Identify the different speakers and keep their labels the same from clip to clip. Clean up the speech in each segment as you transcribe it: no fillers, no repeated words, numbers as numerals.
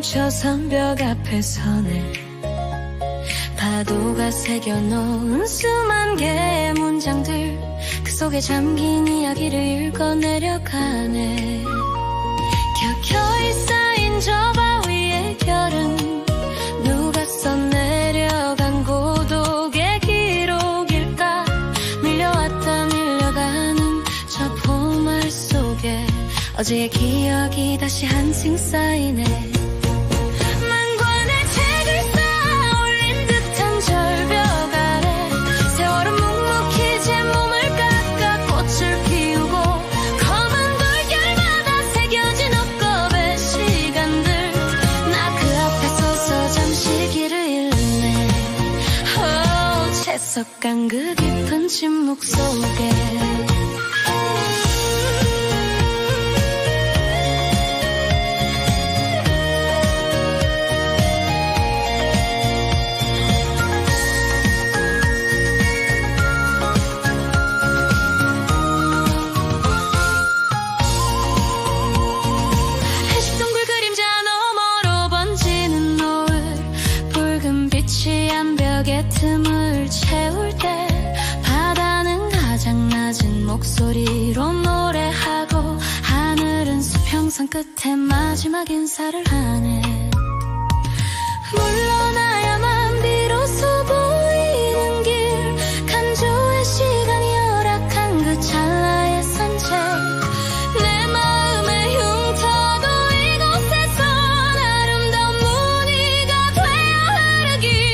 Speaker 1: 멈춰선 벽 앞에 서네. 파도가 새겨놓은 수만 개의 문장들, 그 속에 잠긴 이야기를 읽어 내려가네. 켜켜이 쌓인 저 바위의 결은 누가 써내려간 고독의 기록일까. 밀려왔다 밀려가는 저 포말 속에 어제의 기억이 다시 한층 쌓이네. 만권의 책을 쌓아올린 듯한 절벽 아래 세월은 묵묵히 제 몸을 깎아 꽃을 피우고, 검은 돌결마다 새겨진 억겁의 시간들, 나 그 앞에 서서 잠시 길을 잃네. 채석간 그 깊은 침묵 속에 틈을 채울 때 바다는 가장 낮은 목소리로 노래하고, 하늘은 수평선 끝에 마지막 인사를 하네. 물러나야만 비로소 보이는 길, 간조의 시간이 허락한 그 찰나의 산책, 내 마음의 흉터도 이곳에서 아름다운 무늬가 되어 흐르기.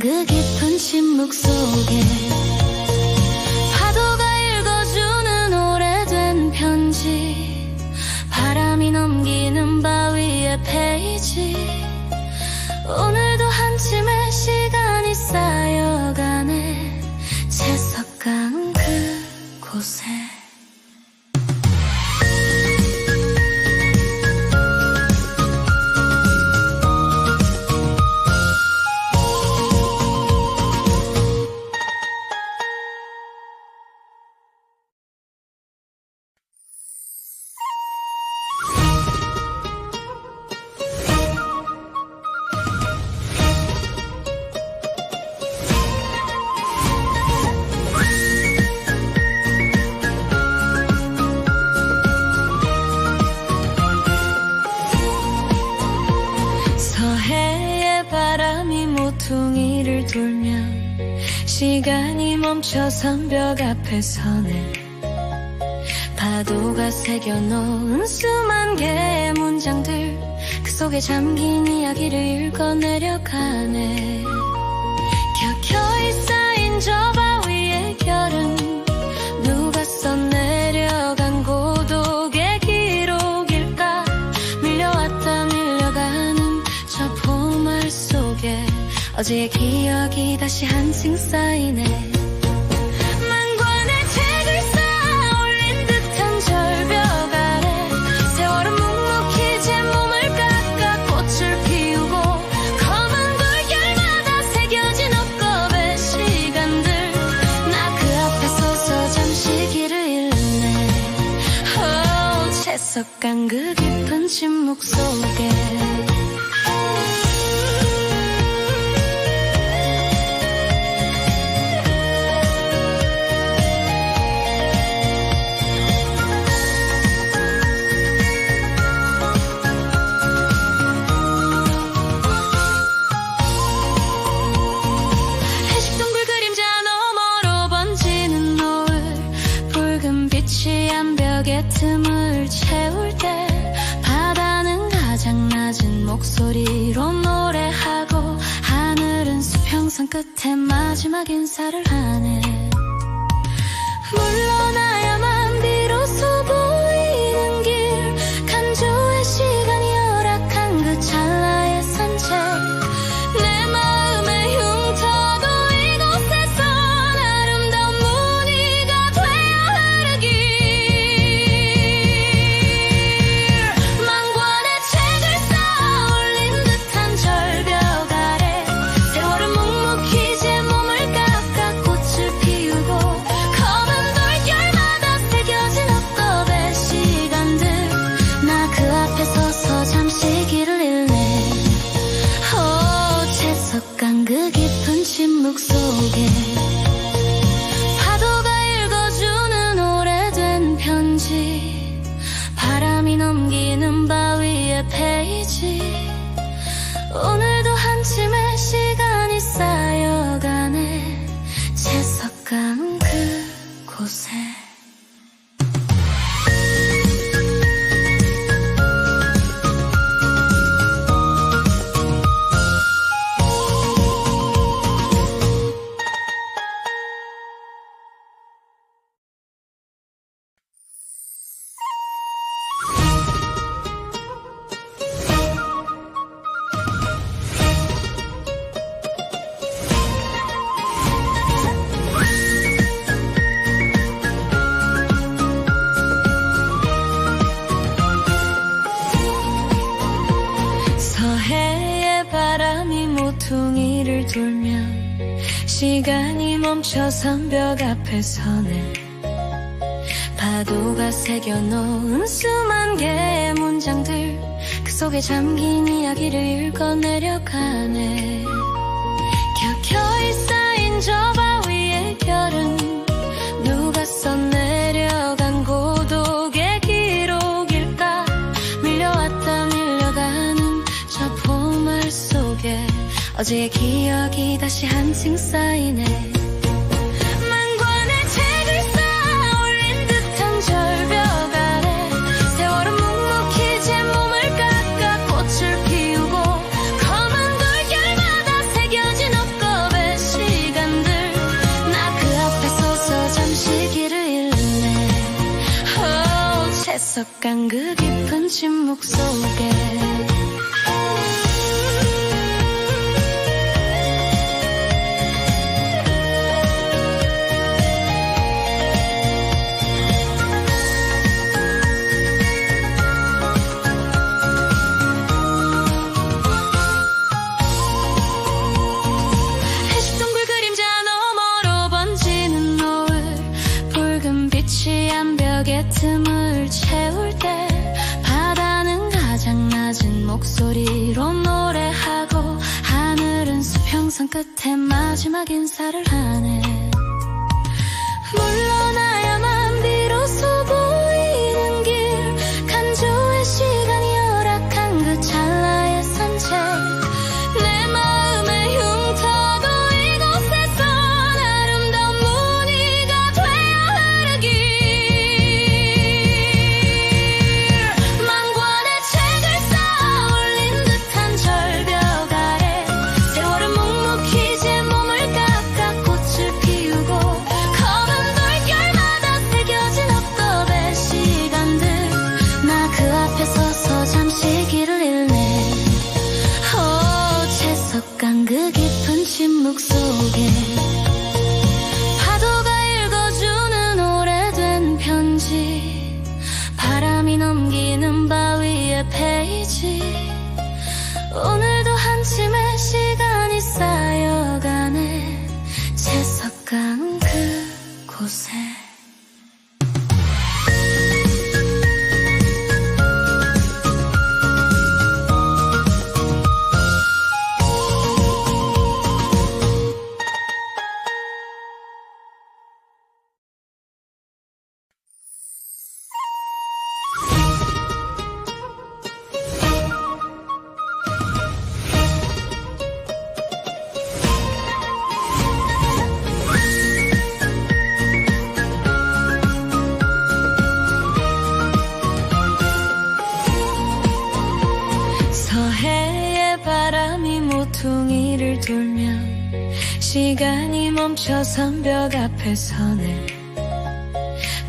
Speaker 1: 그 깊은 침묵 속에 파도가 읽어주는 오래된 편지, 바람이 넘기는 바위의 페이지, 오늘도 한침의 시간이 쌓여가네. 채석간 그곳에 모퉁이를 돌면 시간이 멈춰선 벽 앞에 서네. 파도가 새겨놓은 수만 개의 문장들, 그 속에 잠긴 이야기를 읽어 내려가네. 켜켜이 쌓인 저 바위의 결은 누가 써내려간 고독의 기록일까. 밀려왔다 밀려가는 저 포말 속에 어제의 기억이 다시 한층 쌓이네. 만권의 책을 쌓아올린 듯한 절벽 아래 세월은 묵묵히 제 몸을 깎아 꽃을 피우고, 검은 돌결마다 새겨진 억겁의 시간들, 나 그 앞에 서서 잠시 길을 잃네. 채석간 그 깊은 침묵 속에 틈을 채울 때 바다는 가장 낮은 목소리로 노래하고, 하늘은 수평선 끝에 마지막 인사를 하네. 물러나야만 비로소 보이는 길, 간조의 시간이 허락한 그 찰나의 산책, 내 마음의 흉터도 이곳에서 아름다운 오늘도 한침의 시간이 쌓여가네. 채석 감은 그곳에. 모퉁이를 돌면 시간이 멈춰 선벽 앞에 서네. 파도가 새겨놓은 수만 개의 문장들, 그 속에 잠긴 이야기를 읽어 내려가네. 켜켜이 쌓인 저 바위의 결은 누가 써내려간 고독의 기록일까. 밀려왔다 밀려가는 저 봄알 속에 어제의 기억이 다시 한층 쌓이네. 만관의 책을 쌓아 올린 듯한 절벽 아래 세월은 묵묵히 제 몸을 깎아 꽃을 피우고 검은 돌결마다 새겨진 옥겁의 시간들, 나 그 앞에 서서 잠시 길을 잃네. 채석간 그 깊은 침묵 속에. 틈을 채울 때 바다는 가장 낮은 목소리로 노래하고 하늘은 수평선 끝에 마지막 인사를 하네. 물러나야만 비로소 보이는 길, 간조의 시간이 허락한 그 찰나의 산책, 내 마음의 흉터도 이곳에서 아름다운 무늬가 되어 흐르기. 그 깊은 침묵 속에 파도가 읽어주는 오래된 편지, 바람이 넘기는 바위의 페이지, 오늘도 한침의 시간이 쌓여가네. 채석간 그곳에. 서해의 바람이 모퉁이를 돌면 시간이 멈춰 선벽 앞에 서네.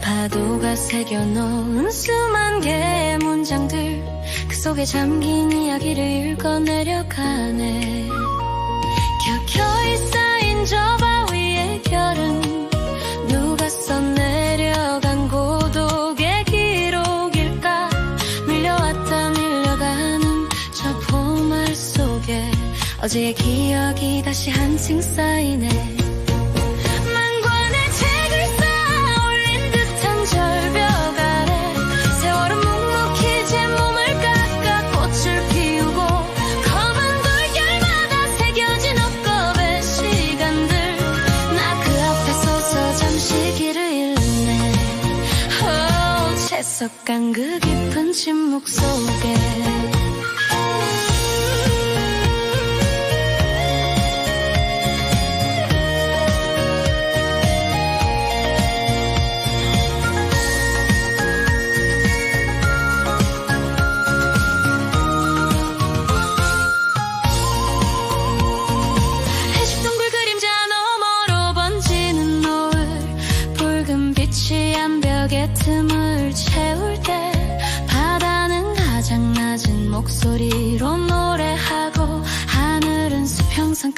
Speaker 1: 파도가 새겨놓은 수만 개의 문장들, 그 속에 잠긴 이야기를 읽어 내려가네. 켜켜이 쌓인 저 바위의 결은 누가 써내려간 고독의 기록일까. 밀려왔다 밀려가는 저 봄알 속에 어제의 기억이 다시 한층 쌓이네. 만관의 책을 쌓아 올린 듯한 절벽 아래 세월은 묵묵히 제 몸을 깎아 꽃을 피우고 검은 돌결마다 새겨진 옥겁의 시간들, 나 그 앞에 서서 잠시 길을 잃네. 채석간 그 깊은 침묵 속에.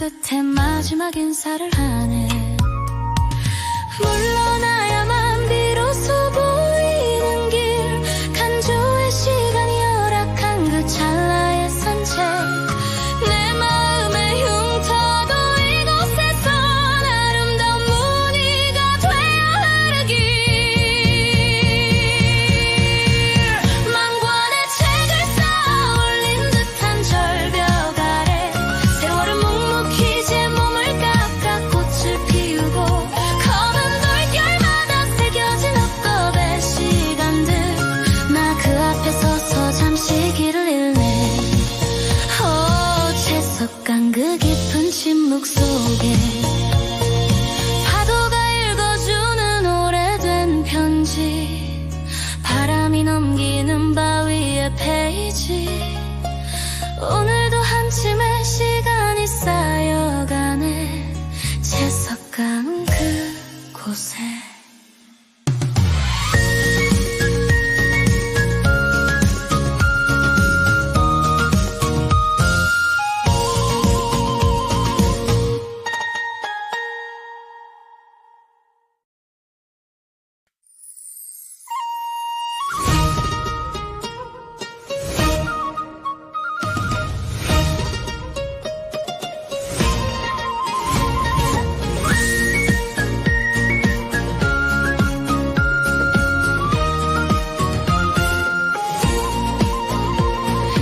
Speaker 1: 끝에 마지막 인사를 하네. 물러나야만 비로소 보이는 길, 간조의 시간이 허락한 그 찰나의 산책, 내 마음의 흉터도 이곳에서 아름다운 무늬가 되어 흐르길. 망관의 책을 쌓아 올린 듯한 절벽 아래 세월은 묵묵히 제 몸을 깎아 꽃을 피우고, 검은 돌결마다 새겨진 옥겁의 시간들, 나 그 앞에 서서 잠시 길을 잃네. 채석간 그 깊은 침묵 속에 파도가 읽어주는 오래된 편지, 바람이 넘기는 바위의 페이지, 오늘도 한침의 시간이 쌓여가네. 채석간 그곳에.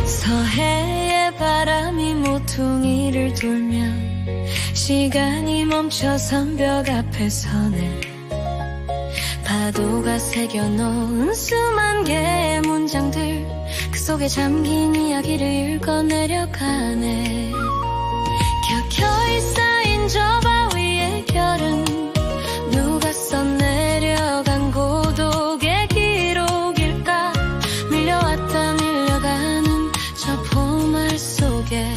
Speaker 1: 서해의 바람이 모퉁이를 돌면 시간이 멈춰선 벽 앞에 서네. 파도가 새겨놓은 수만 개의 문장들, 그 속에 잠긴 이야기를 읽어 내려가네. 켜켜이 쌓인 저 바위의 결은 누가 써내려간 고독의 기록일까. 밀려왔다 밀려가는 저 봄알 속에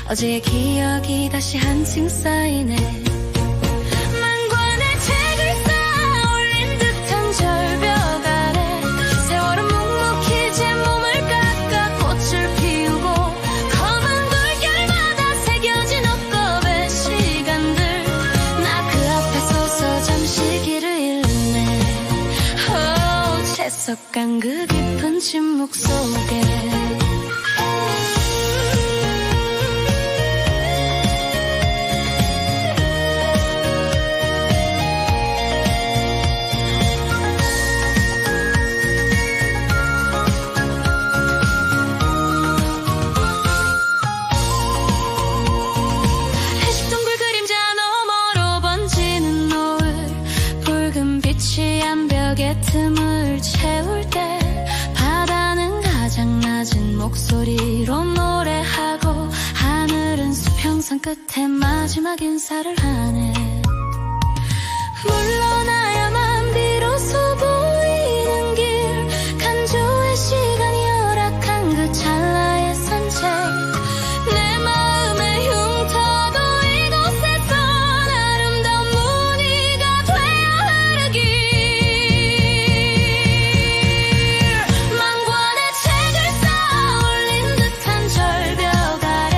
Speaker 1: 어제의 기억이 다시 한층 쌓이네. 망관의 책을 쌓아 올린 듯한 절벽 아래 세월은 묵묵히 제 몸을 깎아 꽃을 피우고, 검은 돌결마다 새겨진 옥겁의 시간들, 나 그 앞에 서서 잠시 길을 잃네. 채석간 그 깊은 침묵 속에. 해식동굴 그림자 너머로 번지는 노을, 붉은 빛이 암벽의 틈을 채울 때 바다는 가장 낮은 목소리로 노래하고, 하늘은 수평선 끝에 마지막 인사를 하네. 물러나야만 비로소 보이는 길, 간조의 시간이 허락한 그 찰나의 산책, 내 마음의 흉터도 이곳에서 아름다운 무늬가 되어 흐르길. 망관의 책을 쌓아 올린 듯한 절벽 아래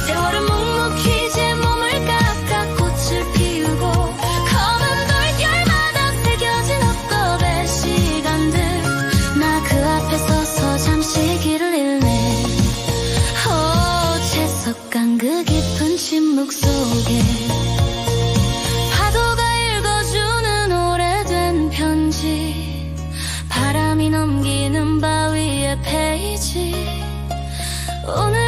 Speaker 1: 세월은 묵묵히 제 몸을 깎아 꽃을 피우고, 검은 돌결마다 새겨진 옥겁의 시간들, 나 그 앞에 서서 잠시 길을 잃네. 채석간 그 깊은 침묵 속에 파도가 읽어주는 오래된 편지, 바람이 넘기는 바위의 페이지, 오늘